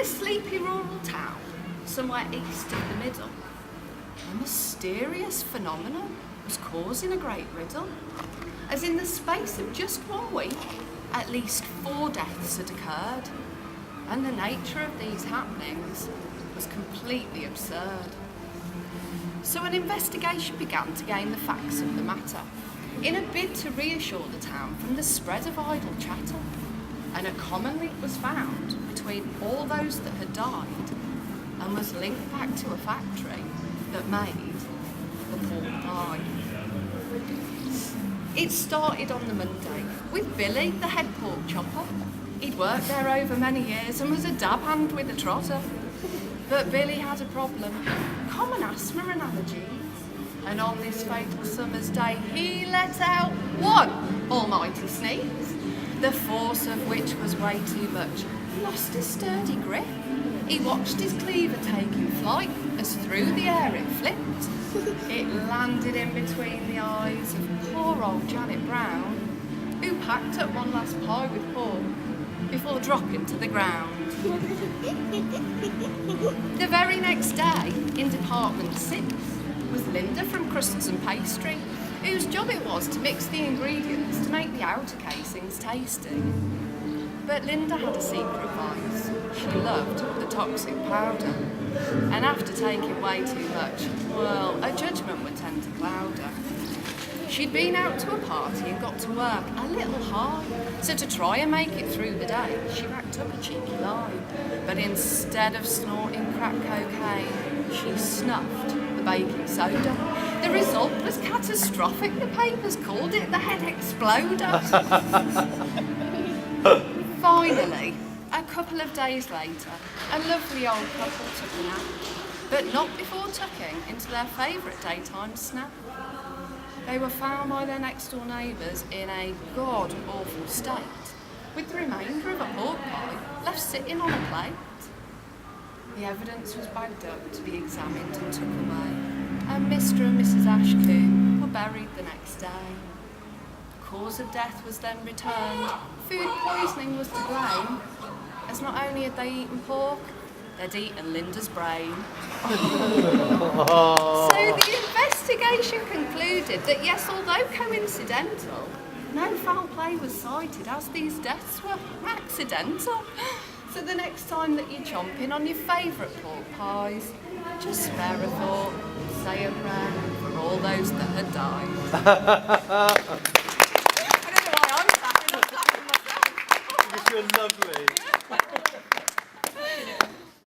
a sleepy rural town, somewhere east of the middle, a mysterious phenomenon was causing a great riddle, as in the space of just 1 week, at least 4 deaths had occurred, and the nature of these happenings was completely absurd. So an investigation began to gain the facts of the matter, in a bid to reassure the town from the spread of idle chatter, and a common link was found between all those that had died and was linked back to a factory that made the pork pie. It started on the Monday with Billy, the head pork chopper. He'd worked there over many years and was a dab hand with a trotter. But Billy had a problem, common asthma and allergies, and on this fatal summer's day he let out one almighty sneeze, the force of which was way too much. He lost his sturdy grip. He watched his cleaver taking flight as through the air it flipped. It landed in between the eyes of poor old Janet Brown, who packed up one last pie with pork before dropping to the ground. The very next day, in Department 6, was Linda from Crusts and Pastry, whose job it was to mix the ingredients to make the outer casings tasty. But Linda had a secret vice. She loved the toxic powder, and after taking way too much, well, her judgment would tend to cloud her. She'd been out to a party and got to work a little high, so to try and make it through the day, she racked up a cheeky lie. But instead of snorting crack cocaine, she snuffed the baking soda. The result was catastrophic. The papers called it the head exploder. Finally, a couple of days later, a lovely old couple took a nap, but not before tucking into their favourite daytime snack. They were found by their next-door neighbours in a god-awful state, with the remainder of a pork pie left sitting on a plate. The evidence was bagged up to be examined and took away, and Mr. and Mrs. Ashcombe were buried the next day. The cause of death was then returned. Food poisoning was to blame, as not only had they eaten pork, they'd eaten Linda's brain. So the investigation concluded that yes, although coincidental, no foul play was cited, as these deaths were accidental. So the next time that you're chomping on your favourite pork pies, just spare a thought, say a prayer for all those that had died. I don't know why I'm clapping myself. You're lovely.